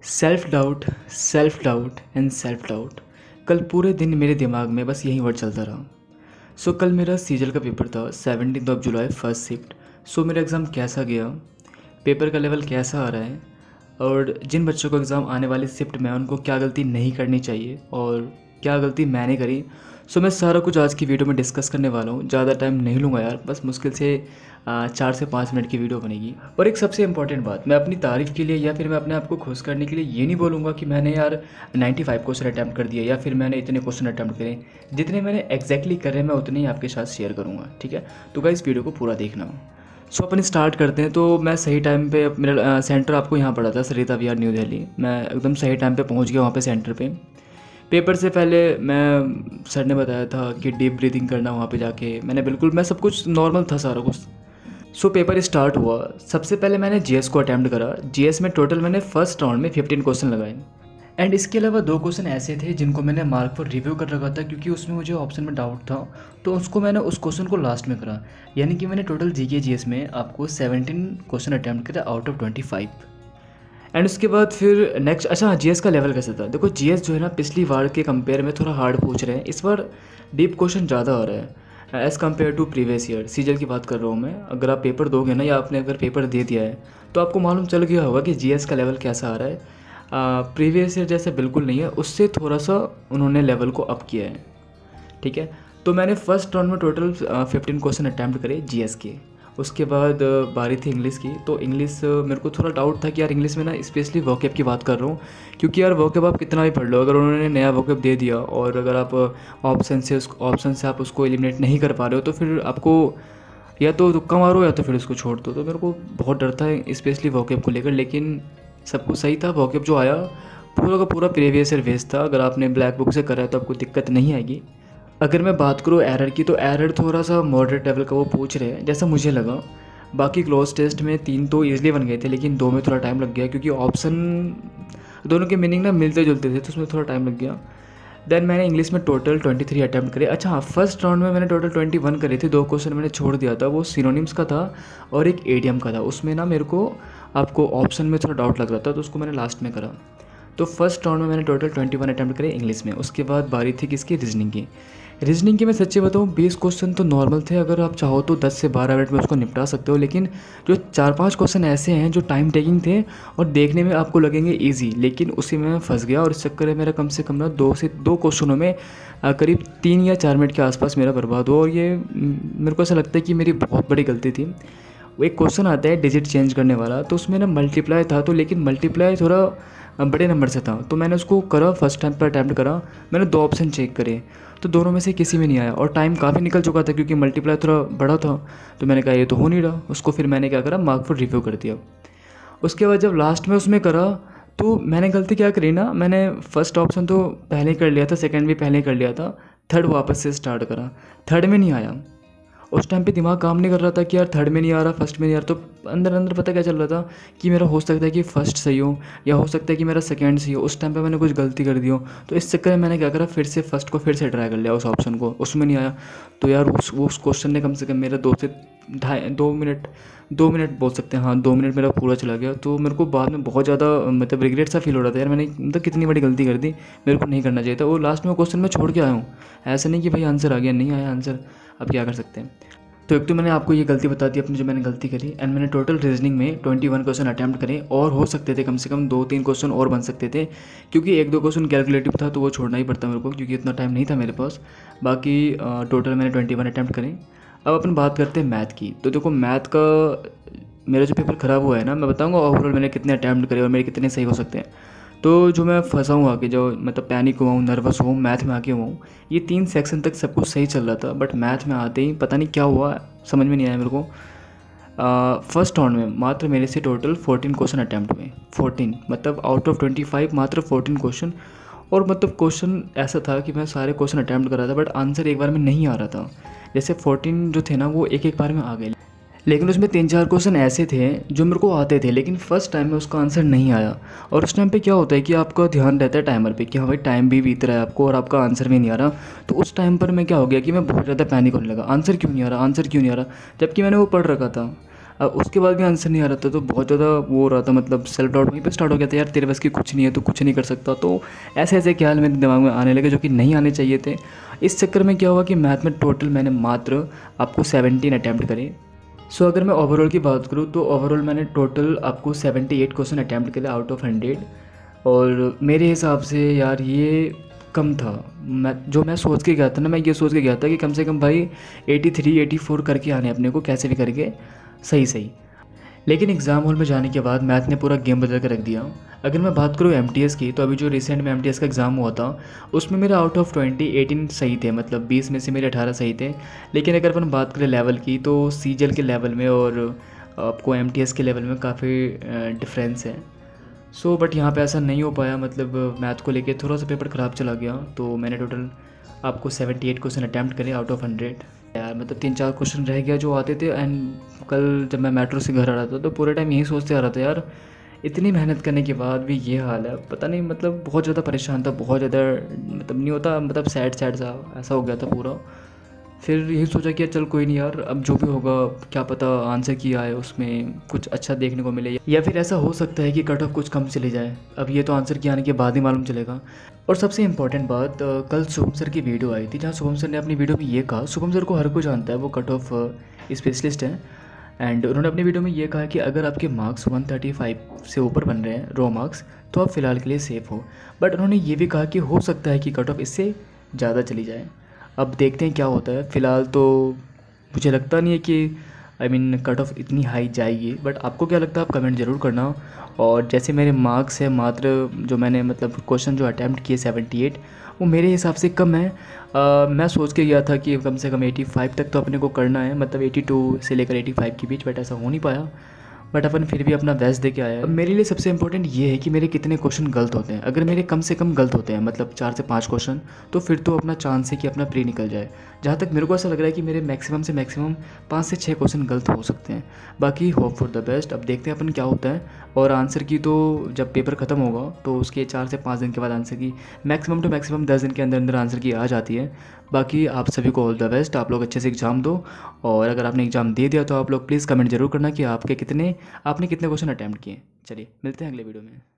Self doubt and self doubt. कल पूरे दिन मेरे दिमाग में बस यही वर्ड चलता रहा। कल मेरा सीजल का पेपर था 17 जुलाई फर्स्ट शिफ्ट। मेरा एग्ज़ाम कैसा गया, पेपर का लेवल कैसा आ रहा है, और जिन बच्चों को एग्ज़ाम आने वाली शिफ्ट में उनको क्या गलती नहीं करनी चाहिए और क्या गलती मैंने करी। मैं सारा कुछ आज की वीडियो में डिस्कस करने वाला हूँ। ज़्यादा टाइम नहीं लूँगा यार, बस मुश्किल से 4 से 5 मिनट की वीडियो बनेगी। और एक सबसे इंपॉर्टेंट बात, मैं अपनी तारीफ़ के लिए या फिर मैं अपने आप को खुश करने के लिए ये नहीं बोलूँगा कि मैंने यार 95 क्वेश्चन अटैम्प्ट कर दिया या फिर मैंने इतने क्वेश्चन अटैम्प्ट करे। जितने मैंने एग्जैक्टली करे मैं उतने ही आपके साथ शेयर करूँगा, ठीक है। तो गाइस वीडियो को पूरा देखना। अपन स्टार्ट करते हैं। तो मैं सही टाइम पे, मेरा सेंटर आपको यहाँ पड़ा था सरिता विहार न्यू दिल्ली। मैं एकदम सही टाइम पे पहुँच गया वहाँ पे सेंटर पे। पेपर से पहले मैं सर ने बताया था कि डीप ब्रीदिंग करना वहाँ पे जाके। मैं सब कुछ नॉर्मल था सारा कुछ। पेपर स्टार्ट हुआ। सबसे पहले मैंने जीएस को अटैम्प्ट करा। जीएस में टोटल मैंने फर्स्ट राउंड में 15 क्वेश्चन लगाए एंड इसके अलावा 2 क्वेश्चन ऐसे थे जिनको मैंने मार्क पर रिव्यू कर रखा था क्योंकि उसमें मुझे ऑप्शन में डाउट था, तो मैंने उस क्वेश्चन को लास्ट में करा। यानी कि मैंने टोटल जीके जीएस में आपको 17 क्वेश्चन अटैम्प्ट करा आउट ऑफ 25। एंड उसके बाद फिर नेक्स्ट, अच्छा जीएस का लेवल कैसा था। देखो जीएस जो है ना, पिछली बार के कंपेयर में थोड़ा हार्ड पूछ रहे हैं। इस बार डीप क्वेश्चन ज़्यादा आ रहा है as compared to previous year. Sejal की बात कर रहा हूँ मैं। अगर आप पेपर दोगे ना या आपने अगर पेपर दे दिया है तो आपको मालूम चल गया होगा कि जीएस का लेवल कैसा आ रहा है। प्रीवियस ईयर जैसे बिल्कुल नहीं है, उससे थोड़ा सा उन्होंने लेवल को अप किया है, ठीक है। तो मैंने फर्स्ट राउंड में टोटल 15 क्वेश्चन अटैम्प्ट करे जीएस के। उसके बाद बारी थी इंग्लिश की। तो इंग्लिश मेरे को थोड़ा डाउट था कि यार इंग्लिश में ना, स्पेशली वोकैब की बात कर रहा हूँ, क्योंकि यार वोकैब आप कितना भी पढ़ लो, अगर उन्होंने नया वोकैब दे दिया और अगर आप ऑप्शन से आप उसको एलिमिनेट नहीं कर पा रहे हो तो फिर आपको या तो तुक्का मारो या तो फिर उसको छोड़ दो। तो मेरे को बहुत डर था स्पेशली वोकैब को लेकर, लेकिन सब कुछ सही था। वोकैब जो आया पूरा का पूरा प्रीवियस ईयर बेस्ड था। अगर आपने ब्लैक बुक से करा है तो आपको दिक्कत नहीं आएगी। अगर मैं बात करूँ एरर की, तो एरर थोड़ा सा मॉडरेट लेवल का वो पूछ रहे हैं जैसा मुझे लगा। बाकी क्लोज टेस्ट में 3 तो ईजिली बन गए थे, लेकिन 2 में थोड़ा टाइम लग गया क्योंकि ऑप्शन दोनों के मीनिंग ना मिलते जुलते थे, तो उसमें थोड़ा टाइम लग गया। देन मैंने इंग्लिश में टोटल 23 अटैम्प्ट करे। अच्छा हाँ, फर्स्ट राउंड में मैंने टोटल 21 करे थे। 2 क्वेश्चन मैंने छोड़ दिया था, वो सिनोनिम्स का था और एक एडियम का था। उसमें ना मेरे को आपको ऑप्शन में थोड़ा डाउट लग रहा था, तो उसको मैंने लास्ट में करा। तो फर्स्ट राउंड में मैंने टोटल 21 अटैम्प्ट करे इंग्लिश में। उसके बाद बारी थी किसकी, रीजनिंग की मैं सच्ची बताऊँ 20 क्वेश्चन तो नॉर्मल थे। अगर आप चाहो तो 10 से 12 मिनट में उसको निपटा सकते हो, लेकिन जो 4-5 क्वेश्चन ऐसे हैं जो टाइम टेकिंग थे और देखने में आपको लगेंगे इजी, लेकिन उसी में मैं फंस गया और इस चक्कर में मेरा कम से कम ना 2 क्वेश्चनों में करीब 3 या 4 मिनट के आसपास मेरा बर्बाद हुआ। और ये मेरे को ऐसा लगता है कि मेरी बहुत बड़ी गलती थी। वो एक क्वेश्चन आता है डिजिट चेंज करने वाला, तो उसमें ना मल्टीप्लाई था, तो लेकिन मल्टीप्लाई थोड़ा बड़े नंबर से था, तो मैंने उसको करा। फर्स्ट टाइम पर अटैम्प्ट करा, मैंने 2 ऑप्शन चेक करे तो दोनों में से किसी में नहीं आया और टाइम काफ़ी निकल चुका था क्योंकि मल्टीप्लाई थोड़ा बड़ा था। तो मैंने कहा ये तो हो नहीं रहा, उसको फिर मैंने क्या करा, मार्क फॉर रिव्यू कर दिया। उसके बाद जब लास्ट में उसमें करा तो मैंने गलती क्या करी ना, मैंने फर्स्ट ऑप्शन तो पहले ही कर लिया था, सेकेंड भी पहले ही कर लिया था, थर्ड वापस से स्टार्ट करा, थर्ड में नहीं आया। उस टाइम पे दिमाग काम नहीं कर रहा था कि यार थर्ड में नहीं आ रहा, फर्स्ट में नहीं आ रहा। तो अंदर अंदर पता क्या चल रहा था कि मेरा हो सकता है कि फर्स्ट सही हो या हो सकता है कि मेरा सेकंड सही हो। उस टाइम पे मैंने कुछ गलती कर दी हो, तो इस चक्कर में मैंने क्या करा, फिर से फर्स्ट को फिर से ट्राई कर लिया उस ऑप्शन को, उसमें नहीं आया। तो यार उस क्वेश्चन ने कम से कम मेरा 2 मिनट बोल सकते हैं, हाँ 2 मिनट मेरा पूरा चला गया। तो मेरे को बाद में बहुत ज़्यादा मतलब रिग्रेट सा फील हो रहा था यार, मैंने मतलब कितनी बड़ी गलती कर दी, मेरे को नहीं करना चाहिए था। वो लास्ट में क्वेश्चन मैं छोड़ के आया हूँ, ऐसा नहीं कि भाई आंसर आ गया, नहीं आया आंसर, अब क्या कर सकते हैं। तो एक तो मैंने आपको ये गलती बता दी अपनी जो मैंने गलती करी। एंड मैंने टोटल रीजनिंग में 21 क्वेश्चन अटैम्प्ट करे और हो सकते थे कम से कम 2-3 क्वेश्चन और बन सकते थे, क्योंकि 1-2 क्वेश्चन कैलकुलेटिव था तो वो छोड़ना ही पड़ता मेरे को क्योंकि इतना टाइम नहीं था मेरे पास। बाकी टोटल मैंने 21 अटैम्प्ट करें। अब अपन बात करते हैं मैथ की। तो देखो मैथ का मेरा जो पेपर ख़राब हुआ है ना, मैं बताऊँगा ओवरऑल मैंने कितने अटैम्प्ट करे और मेरे कितने सही हो सकते हैं। तो जो मैं फंसा हूँ आके, जो मतलब पैनिक हुआ हूँ, नर्वस हूँ, मैथ में आके हुआ हूँ, ये 3 सेक्शन तक सब कुछ सही चल रहा था, बट मैथ में आते ही पता नहीं क्या हुआ, समझ में नहीं आया मेरे को। फर्स्ट राउंड में मात्र मेरे से टोटल 14 क्वेश्चन अटैम्प्ट हुए। 14 मतलब आउट ऑफ 25 मात्र 14 क्वेश्चन। और मतलब क्वेश्चन ऐसा था कि मैं सारे क्वेश्चन अटैम्प्ट कर रहा था बट आंसर एक बार में नहीं आ रहा था। जैसे 14 जो थे ना वो एक बार में आ गए, लेकिन उसमें 3-4 क्वेश्चन ऐसे थे जो मेरे को आते थे लेकिन फ़र्स्ट टाइम में उसका आंसर नहीं आया। और उस टाइम पे क्या होता है कि आपका ध्यान रहता है टाइमर पे कि हाँ भाई टाइम भी बीत रहा है आपको और आपका आंसर भी नहीं आ रहा। तो उस टाइम पर मैं क्या हो गया कि मैं बहुत ज़्यादा पैनिक होने लगा, आंसर क्यों नहीं आ रहा, आंसर क्यों नहीं आ रहा, जबकि मैंने वो पढ़ रखा था। उसके बाद भी आंसर नहीं आ रहा था, तो बहुत ज़्यादा वो हो रहा था, मतलब सेल्फ डाउट वहीं पे स्टार्ट हो गया था, यार तेरे बस की कुछ नहीं है, तो कुछ नहीं कर सकता। तो ऐसे ऐसे ख्याल मेरे दिमाग में आने लगे जो कि नहीं आने चाहिए थे। इस चक्कर में क्या हुआ कि मैथ में टोटल मैंने मात्र आपको 17 अटैम्प्ट करे। सो अगर मैं ओवरऑल की बात करूँ तो ओवरऑल मैंने टोटल आपको 78 क्वेश्चन अटैम्प्ट करे आउट ऑफ 100। और मेरे हिसाब से यार ये कम था। मैं सोच के गया था ना, मैं ये सोच के गया था कि कम से कम भाई 83 84 करके आने अपने को, कैसे भी करके सही सही। लेकिन एग्ज़ाम हॉल में जाने के बाद मैथ ने पूरा गेम बदल कर रख दिया। अगर मैं बात करूँ एमटीएस की, तो अभी जो रिसेंट में एमटीएस का एग्ज़ाम हुआ था उसमें मेरा आउट ऑफ 20 18 सही थे, मतलब 20 में से मेरे 18 सही थे। लेकिन अगर अपन बात करें लेवल की, तो सीजल के लेवल में और आपको एमटीएस के लेवल में काफ़ी डिफरेंस है। सो बट यहाँ पे ऐसा नहीं हो पाया, मतलब मैथ को लेके थोड़ा सा पेपर ख़राब चला गया। तो मैंने टोटल आपको 78 क्वेश्चन अटैम्प्ट करे आउट ऑफ 100। यार मतलब 3-4 क्वेश्चन रह गया जो आते थे। एंड कल जब मैं मेट्रो से घर आ रहा था तो पूरे टाइम यही सोचते आ रहा था, यार इतनी मेहनत करने के बाद भी ये हाल है, पता नहीं, मतलब बहुत ज़्यादा परेशान था, बहुत ज़्यादा, मतलब नहीं होता, मतलब सैड सैड सा ऐसा हो गया था पूरा। फिर यही सोचा कि यार चल कोई नहीं यार, अब जो भी होगा क्या पता आंसर किया है उसमें कुछ अच्छा देखने को मिले, या फिर ऐसा हो सकता है कि कट ऑफ कुछ कम चले जाए। अब ये तो आंसर के आने के बाद ही मालूम चलेगा। और सबसे इम्पॉर्टेंट बात, कल शुभम सर की वीडियो आई थी जहाँ शुभम सर ने अपनी वीडियो में ये कहा, शुभम सर को हर कोई जानता है, वो कट ऑफ स्पेशलिस्ट हैं। एंड उन्होंने अपनी वीडियो में ये कहा कि अगर आपके मार्क्स 135 से ऊपर बन रहे हैं रॉ मार्क्स, तो आप फ़िलहाल के लिए सेफ़ हो। बट उन्होंने ये भी कहा कि हो सकता है कि कट ऑफ इससे ज़्यादा चली जाए। अब देखते हैं क्या होता है। फ़िलहाल तो मुझे लगता नहीं है कि कट ऑफ इतनी हाई जाएगी। बट आपको क्या लगता है, आप कमेंट ज़रूर करना। और जैसे मेरे मार्क्स है मात्र, जो मैंने मतलब क्वेश्चन जो अटैम्प्ट किए 78, वो मेरे हिसाब से कम है। मैं सोच के गया था कि कम से कम 85 तक तो अपने को करना है, मतलब 82 से लेकर 85 के बीच, बट ऐसा हो नहीं पाया। बट अपन फिर भी अपना बेस्ट दे के आया। अब मेरे लिए सबसे इंपॉर्टेंट ये है कि मेरे कितने क्वेश्चन गलत होते हैं। अगर मेरे कम से कम गलत होते हैं, मतलब 4 से 5 क्वेश्चन, तो फिर तो अपना चांस है कि अपना प्री निकल जाए। जहाँ तक मेरे को ऐसा लग रहा है कि मेरे मैक्सिमम से मैक्सिमम 5 से 6 क्वेश्चन गलत हो सकते हैं। बाकी होप फॉर द बेस्ट, अब देखते हैं अपन क्या होता है। और आंसर की तो जब पेपर ख़त्म होगा तो उसके 4 से 5 दिन के बाद आंसर की मैक्सिमम टू मैक्सिमम 10 दिन के अंदर अंदर आंसर की आ जाती है। बाकी आप सभी को ऑल द बेस्ट, आप लोग अच्छे से एग्ज़ाम दो। और अगर आपने एग्ज़ाम दे दिया तो आप लोग प्लीज़ कमेंट जरूर करना कि आपने कितने क्वेश्चन अटैम्प्ट किए। चलिए मिलते हैं अगले वीडियो में।